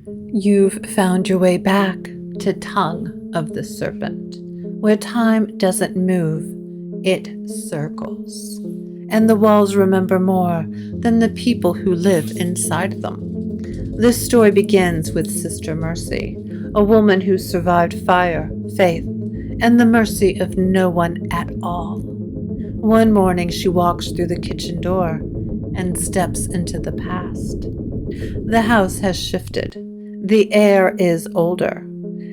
You've found your way back to Tongue of the Serpent, where time doesn't move, it circles. And the walls remember more than the people who live inside them. This story begins with Sister Mercy, a woman who survived fire, faith, and the mercy of no one at all. One morning she walks through the kitchen door and steps into the past. The house has shifted. The air is older.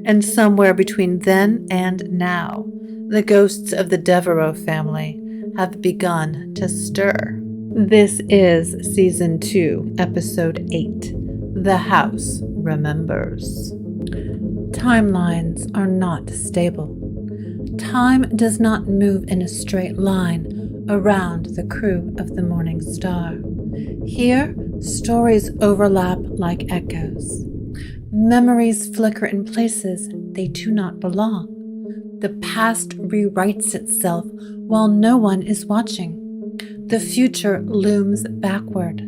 And somewhere between then and now, the ghosts of the Devereaux family have begun to stir. This is Season 2, Episode 8, The House Remembers. Timelines are not stable. Time does not move in a straight line around the crew of the Morningstar. Here, stories overlap like echoes. Memories flicker in places they do not belong. The past rewrites itself while no one is watching. The future looms backward.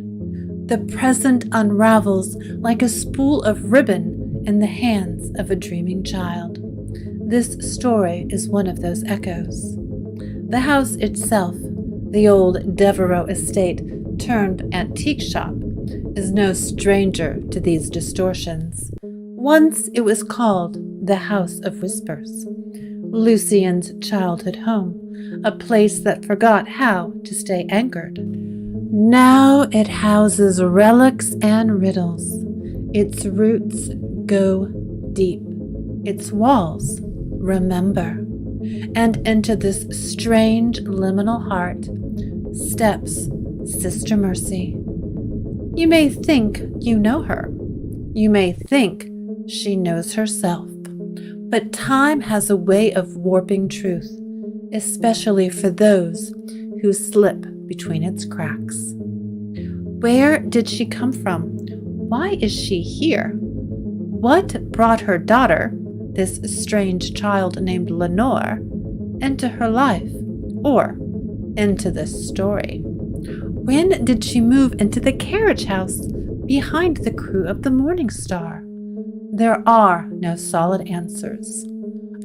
The present unravels like a spool of ribbon in the hands of a dreaming child. This story is one of those echoes. The house itself, the old Devereaux estate turned antique shop, is no stranger to these distortions. Once it was called the House of Whispers, Lucien's childhood home, a place that forgot how to stay anchored. Now it houses relics and riddles. Its roots go deep. Its walls remember. And into this strange liminal heart steps Sister Mercy. You may think you know her. You may think she knows herself. But time has a way of warping truth, especially for those who slip between its cracks. Where did she come from? Why is she here? What brought her daughter, this strange child named Lenore, into her life, or into this story? When did she move into the carriage house behind the crew of the Morningstar? There are no solid answers,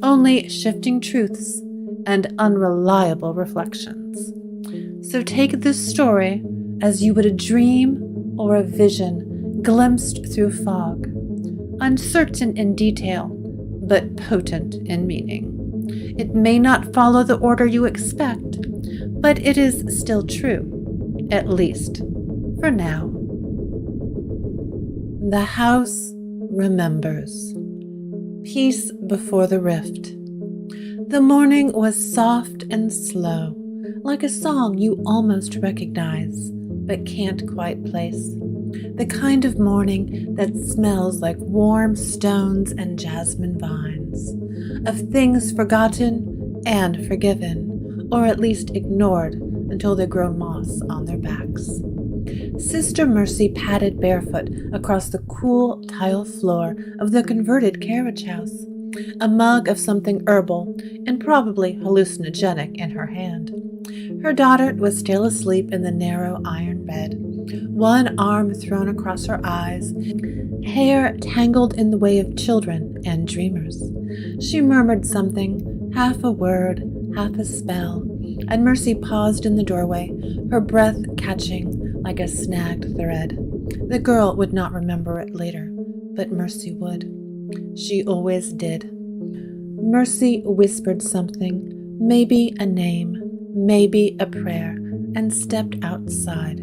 only shifting truths and unreliable reflections. So take this story as you would a dream or a vision glimpsed through fog, uncertain in detail, but potent in meaning. It may not follow the order you expect, but it is still true. At least, for now. The house remembers. Peace before the rift. The morning was soft and slow, like a song you almost recognize, but can't quite place. The kind of morning that smells like warm stones and jasmine vines, of things forgotten and forgiven, or at least ignored until they grow moss on their backs. Sister Mercy padded barefoot across the cool tile floor of the converted carriage house, a mug of something herbal and probably hallucinogenic in her hand. Her daughter was still asleep in the narrow iron bed, one arm thrown across her eyes, hair tangled in the way of children and dreamers. She murmured something, half a word, half a spell, and Mercy paused in the doorway, her breath catching like a snagged thread. The girl would not remember it later, but Mercy would. She always did. Mercy whispered something, maybe a name, maybe a prayer, and stepped outside.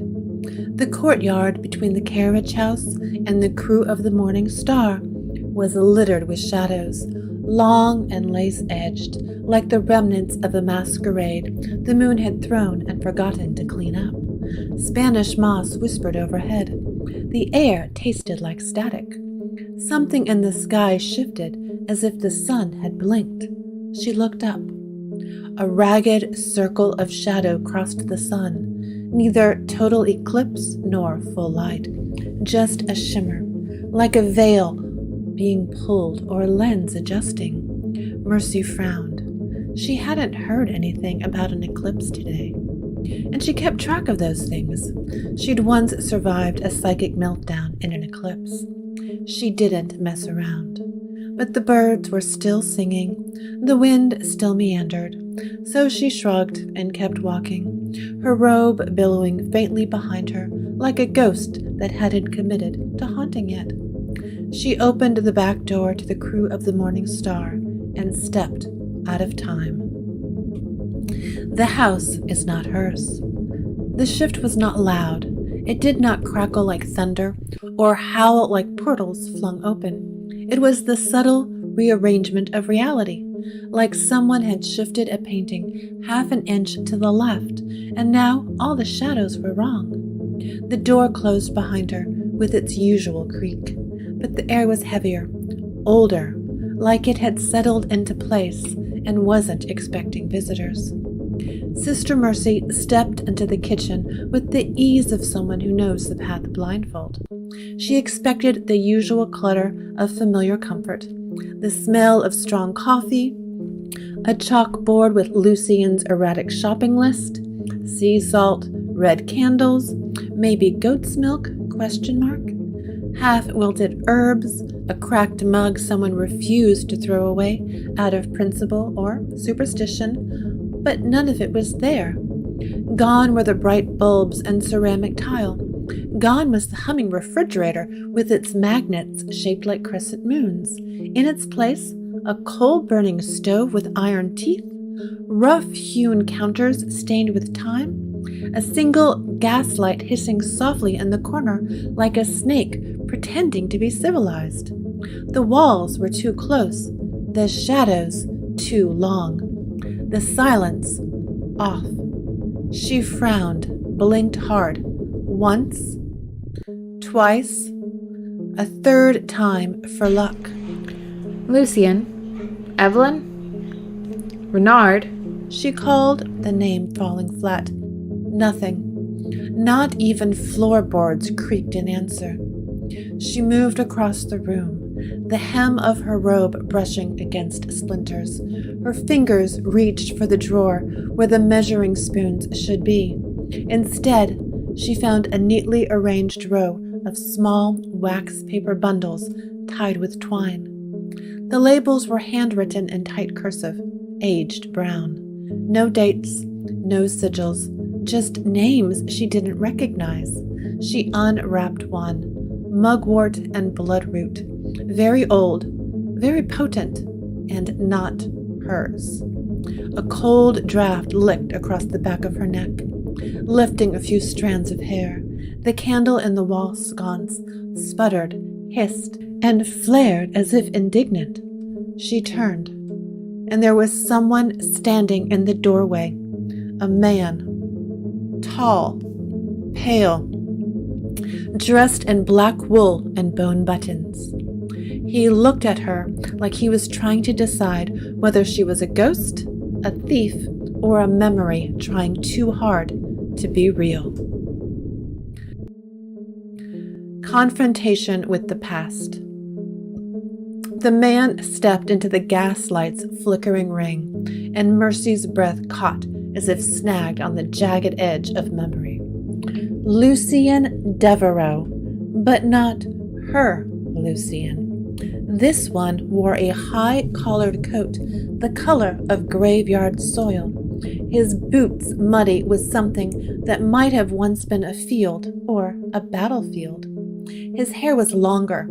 The courtyard between the carriage house and the crew of the Morningstar was littered with shadows, long and lace-edged, like the remnants of a masquerade the moon had thrown and forgotten to clean up. Spanish moss whispered overhead. The air tasted like static. Something in the sky shifted as if the sun had blinked. She looked up. A ragged circle of shadow crossed the sun, neither total eclipse nor full light, just a shimmer, like a veil being pulled or a lens adjusting. Mercy frowned. She hadn't heard anything about an eclipse today, and she kept track of those things. She'd once survived a psychic meltdown in an eclipse. She didn't mess around. But the birds were still singing, the wind still meandered, so she shrugged and kept walking, her robe billowing faintly behind her like a ghost that hadn't committed to haunting yet. She opened the back door to the crew of the Morningstar and stepped out of time. The house is not hers. The shift was not loud. It did not crackle like thunder or howl like portals flung open. It was the subtle rearrangement of reality, like someone had shifted a painting half an inch to the left, and now all the shadows were wrong. The door closed behind her with its usual creak, but the air was heavier, older, like it had settled into place and wasn't expecting visitors. Sister Mercy stepped into the kitchen with the ease of someone who knows the path blindfold. She expected the usual clutter of familiar comfort, the smell of strong coffee, a chalkboard with Lucian's erratic shopping list, sea salt, red candles, maybe goat's milk, ? Half-wilted herbs, a cracked mug someone refused to throw away out of principle or superstition, but none of it was there. Gone were the bright bulbs and ceramic tile. Gone was the humming refrigerator with its magnets shaped like crescent moons. In its place, a coal-burning stove with iron teeth, rough-hewn counters stained with time, a single gaslight hissing softly in the corner like a snake pretending to be civilized. The walls were too close, the shadows too long, the silence off. She frowned, blinked hard, once, twice, a third time for luck. Lucian? Evelyn? Renard? She called, the name falling flat. Nothing. Not even floorboards creaked in answer. She moved across the room, the hem of her robe brushing against splinters. Her fingers reached for the drawer where the measuring spoons should be. Instead, she found a neatly arranged row of small wax paper bundles tied with twine. The labels were handwritten in tight cursive, aged brown. No dates, no sigils, just names she didn't recognize. She unwrapped one, mugwort and bloodroot, very old, very potent, and not hers. A cold draft licked across the back of her neck, lifting a few strands of hair. The candle in the wall sconce sputtered, hissed, and flared as if indignant. She turned, and there was someone standing in the doorway, a man, tall, pale, dressed in black wool and bone buttons. He looked at her like he was trying to decide whether she was a ghost, a thief, or a memory trying too hard to be real. Confrontation with the past. The man stepped into the gaslight's flickering ring, and Mercy's breath caught as if snagged on the jagged edge of memory. Lucian Devereaux, but not her Lucian. This one wore a high-collared coat, the color of graveyard soil, his boots muddy with something that might have once been a field or a battlefield. His hair was longer,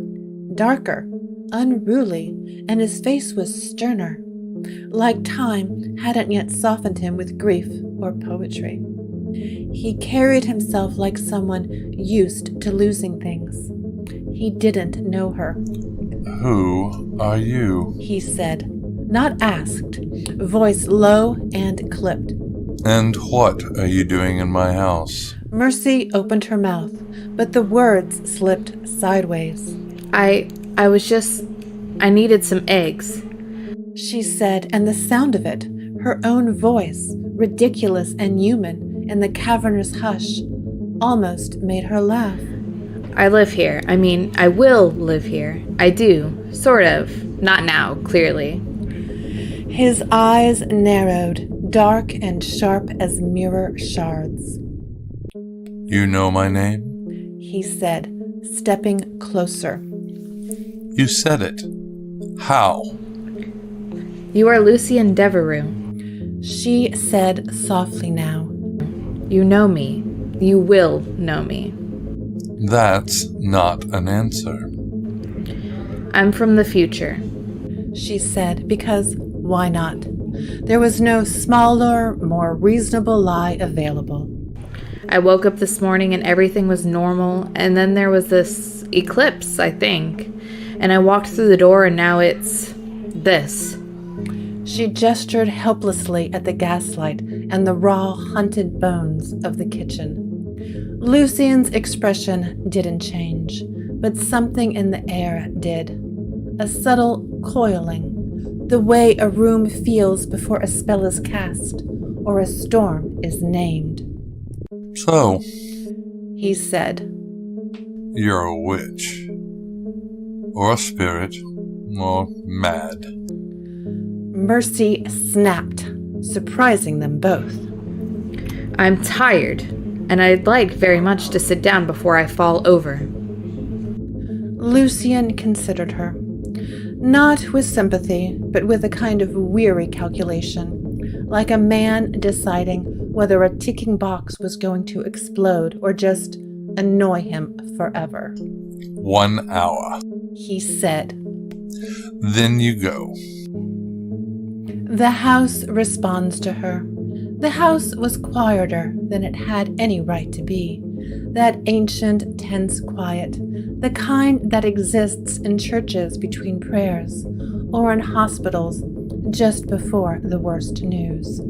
darker, unruly, and his face was sterner, like time hadn't yet softened him with grief or poetry. He carried himself like someone used to losing things. He didn't know her. Who are you? He said, not asked, voice low and clipped. And what are you doing in my house? Mercy opened her mouth, but the words slipped sideways. I needed some eggs. She said, and the sound of it, her own voice, ridiculous and human in the cavernous hush, almost made her laugh. I live here. I will live here. I do. Sort of. Not now, clearly. His eyes narrowed, dark and sharp as mirror shards. You know my name? He said, stepping closer. You said it. How? You are Lucian Devereux. She said softly now. You know me. You will know me. That's not an answer. I'm from the future. She said, because why not? There was no smaller, more reasonable lie available. I woke up this morning and everything was normal, and then there was this eclipse, I think. And I walked through the door and now it's this. She gestured helplessly at the gaslight and the raw, hunted bones of the kitchen. Lucian's expression didn't change, but something in the air did. A subtle coiling, the way a room feels before a spell is cast or a storm is named. So, He said, you're a witch. Or a spirit. Or mad. Mercy snapped, surprising them both. I'm tired, and I'd like very much to sit down before I fall over. Lucian considered her, not with sympathy, but with a kind of weary calculation, like a man deciding whether a ticking box was going to explode or just annoy him forever. 1 hour. He said. Then you go. The house responds to her. The house was quieter than it had any right to be. That ancient, tense quiet, the kind that exists in churches between prayers, or in hospitals just before the worst news.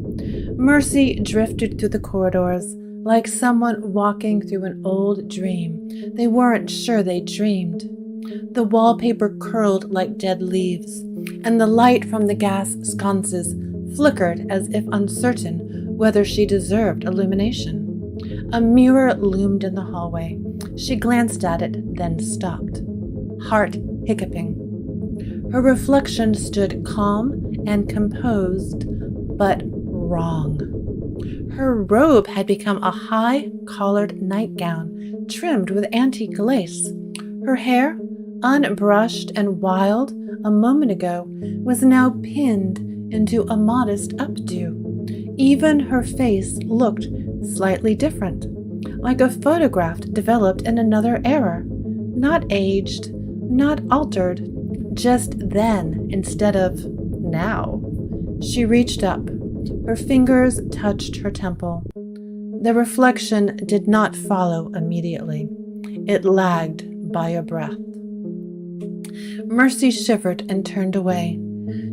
Mercy drifted through the corridors like someone walking through an old dream they weren't sure they dreamed. The wallpaper curled like dead leaves, and the light from the gas sconces flickered as if uncertain whether she deserved illumination. A mirror loomed in the hallway. She glanced at it, then stopped, heart hiccuping. Her reflection stood calm and composed, but wrong. Her robe had become a high-collared nightgown trimmed with antique lace. Her hair, unbrushed and wild a moment ago, was now pinned into a modest updo. Even her face looked slightly different, like a photograph developed in another era, not aged, not altered, just then instead of now. She reached up. Her fingers touched her temple. The reflection did not follow immediately. It lagged by a breath. Mercy shivered and turned away.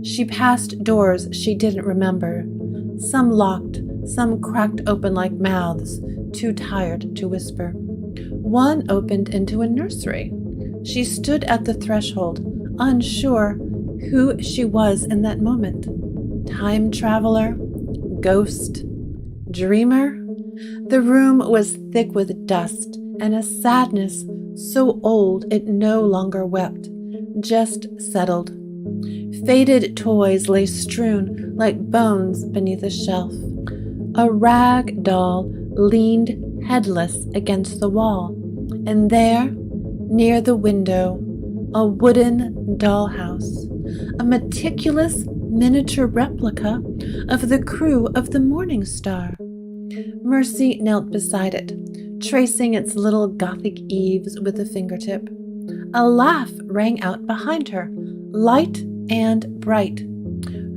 She passed doors she didn't remember, some locked, some cracked open like mouths, too tired to whisper. One opened into a nursery. She stood at the threshold, unsure who she was in that moment. Time traveler? Ghost? Dreamer? The room was thick with dust and a sadness so old it no longer wept, just settled. Faded toys lay strewn like bones beneath a shelf. A rag doll leaned headless against the wall, and there, near the window, a wooden dollhouse, a meticulous miniature replica of the crew of the Morningstar. Mercy knelt beside it, tracing its little Gothic eaves with a fingertip. A laugh rang out behind her, light and bright.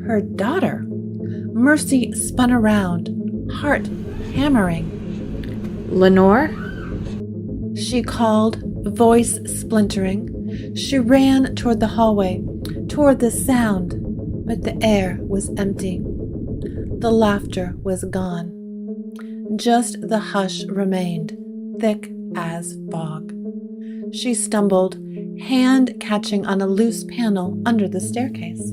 Her daughter. Mercy spun around, heart hammering. Lenore? She called, voice splintering. She ran toward the hallway, toward the sound, but the air was empty. The laughter was gone. Just the hush remained, thick as fog. She stumbled, hand catching on a loose panel under the staircase.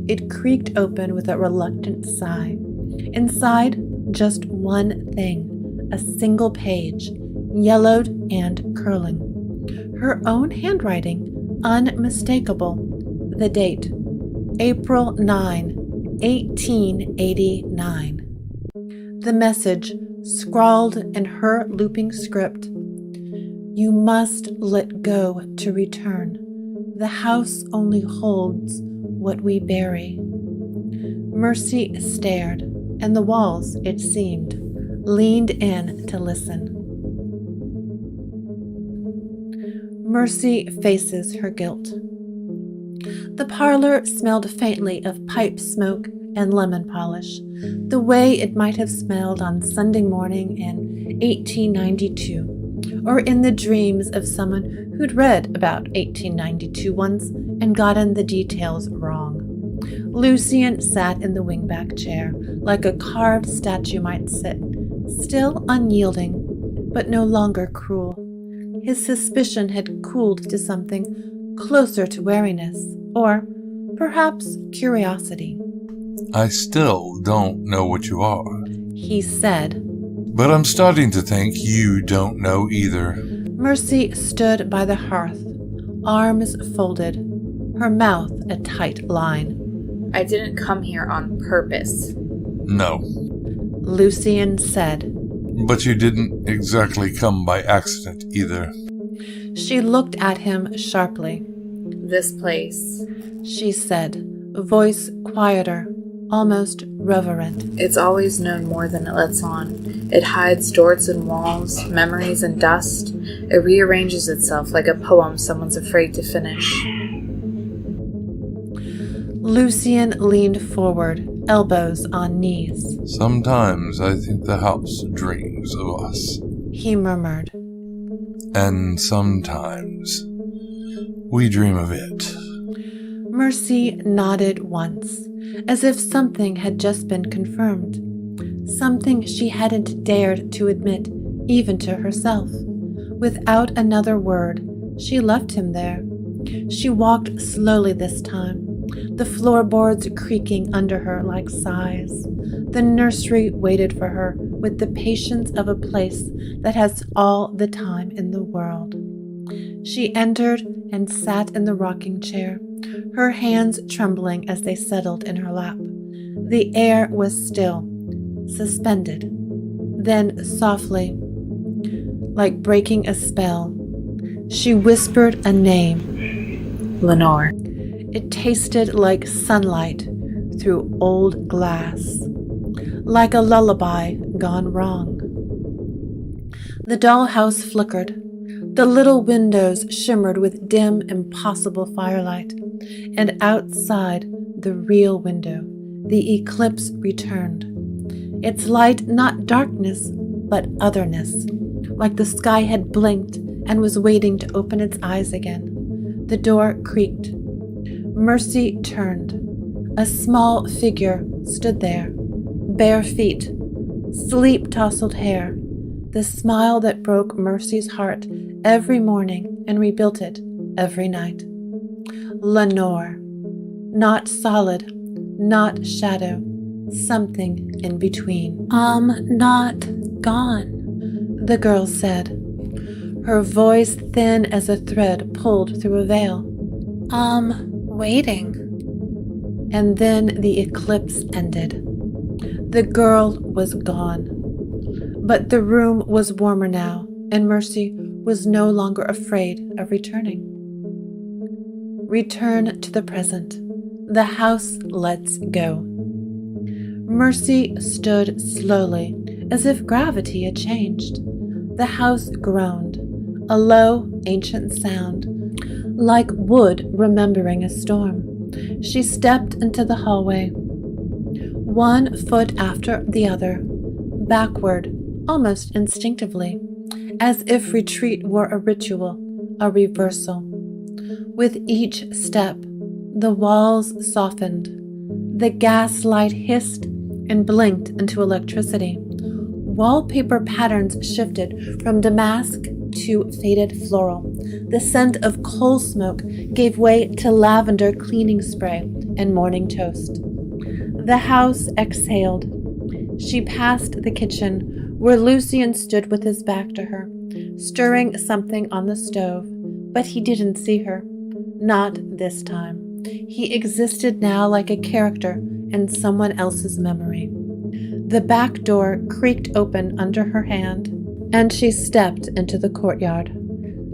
It creaked open with a reluctant sigh. Inside, just one thing, a single page, yellowed and curling. Her own handwriting, unmistakable. The date, April 9, 1889. The message, scrawled in her looping script. You must let go to return. The house only holds what we bury. Mercy stared, and the walls, it seemed, leaned in to listen. Mercy faces her guilt. The parlor smelled faintly of pipe smoke and lemon polish, the way it might have smelled on Sunday morning in 1892, or in the dreams of someone who'd read about 1892 once and gotten the details wrong. Lucian sat in the wingback chair, like a carved statue might sit, still unyielding, but no longer cruel. His suspicion had cooled to something closer to wariness, or perhaps curiosity. I still don't know what you are, he said. but I'm starting to think you don't know either. Mercy stood by the hearth, arms folded, her mouth a tight line. I didn't come here on purpose. No, Lucian said. but you didn't exactly come by accident either. She looked at him sharply. This place, She said, voice quieter, almost reverent. it's always known more than it lets on. It hides doors and walls, memories and dust. It rearranges itself like a poem someone's afraid to finish. Lucian leaned forward, elbows on knees. Sometimes I think the house dreams of us, He murmured. and sometimes we dream of it. Mercy nodded once, as if something had just been confirmed. Something she hadn't dared to admit, even to herself. Without another word, she left him there. She walked slowly this time, the floorboards creaking under her like sighs. The nursery waited for her with the patience of a place that has all the time in the world. She entered and sat in the rocking chair, her hands trembling as they settled in her lap. The air was still, suspended. Then softly, like breaking a spell, she whispered a name. Lenore. It tasted like sunlight through old glass, like a lullaby gone wrong. The dollhouse flickered. The little windows shimmered with dim, impossible firelight, and outside the real window, the eclipse returned. Its light not darkness, but otherness, like the sky had blinked and was waiting to open its eyes again. The door creaked. Mercy turned. A small figure stood there, bare feet, sleep-tousled hair, the smile that broke Mercy's heart every morning and rebuilt it every night. Lenore. Not solid, not shadow, something in between. Not gone, the girl said, her voice thin as a thread pulled through a veil. Waiting. And then the eclipse ended. The girl was gone. But the room was warmer now, and Mercy was no longer afraid of returning. Return to the present. The house lets go. Mercy stood slowly, as if gravity had changed. The house groaned, a low, ancient sound, like wood remembering a storm. She stepped into the hallway, 1 foot after the other, backward, almost instinctively, as if retreat were a ritual, a reversal. With each step, the walls softened. The gaslight hissed and blinked into electricity. Wallpaper patterns shifted from damask to faded floral. The scent of coal smoke gave way to lavender cleaning spray and morning toast. The house exhaled. She passed the kitchen, where Lucian stood with his back to her, stirring something on the stove, but he didn't see her. Not this time. He existed now like a character in someone else's memory. The back door creaked open under her hand, and she stepped into the courtyard.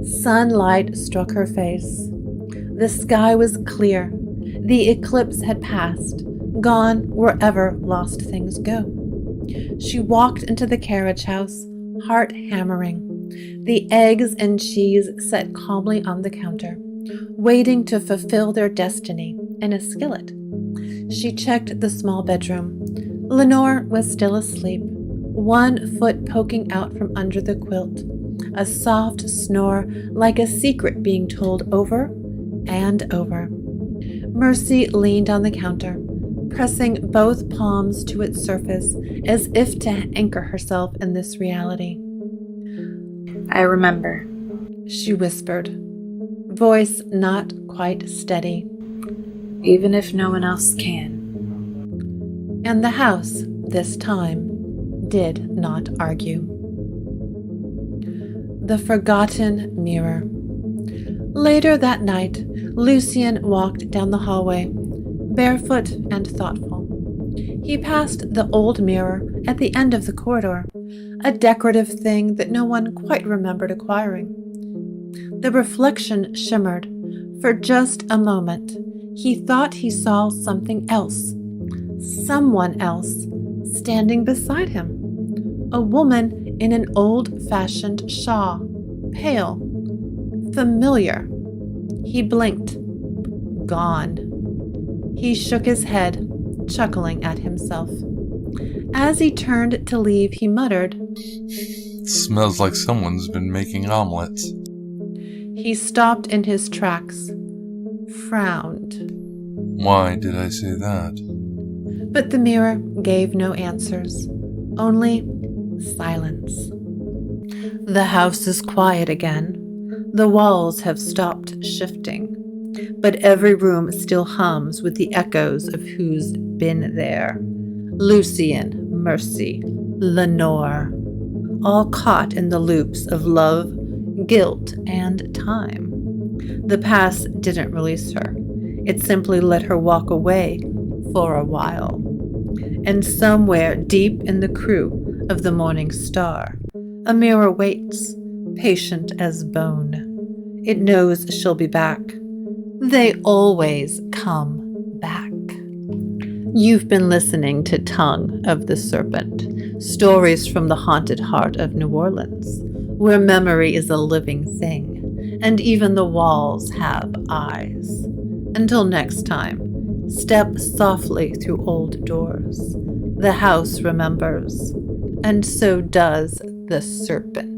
Sunlight struck her face. The sky was clear. The eclipse had passed, gone wherever lost things go. She walked into the carriage house, heart hammering, the eggs and cheese set calmly on the counter, waiting to fulfill their destiny in a skillet. She checked the small bedroom. Lenore was still asleep, one foot poking out from under the quilt, a soft snore like a secret being told over and over. Mercy leaned on the counter, pressing both palms to its surface as if to anchor herself in this reality. I remember, She whispered, voice not quite steady. even if no one else can. And the house, this time, did not argue. The Forgotten Mirror. Later that night, Lucien walked down the hallway, barefoot and thoughtful. He passed the old mirror at the end of the corridor, a decorative thing that no one quite remembered acquiring. The reflection shimmered. For just a moment, he thought he saw something else, someone else, standing beside him. A woman in an old-fashioned shawl, pale, familiar. He blinked. Gone. He shook his head, chuckling at himself. As he turned to leave, he muttered, Smells like someone's been making omelets. He stopped in his tracks, frowned. Why did I say that? But the mirror gave no answers, only silence. The house is quiet again. The walls have stopped shifting, but every room still hums with the echoes of who's been there. Lucien, Mercy, Lenore, all caught in the loops of love, guilt, and time. The past didn't release her. It simply let her walk away for a while. And somewhere deep in the crew of the Morningstar, a mirror waits, patient as bone. It knows she'll be back. They always come back. You've been listening to Tongue of the Serpent, stories from the haunted heart of New Orleans, where memory is a living thing, and even the walls have eyes. Until next time, step softly through old doors. The house remembers, and so does the serpent.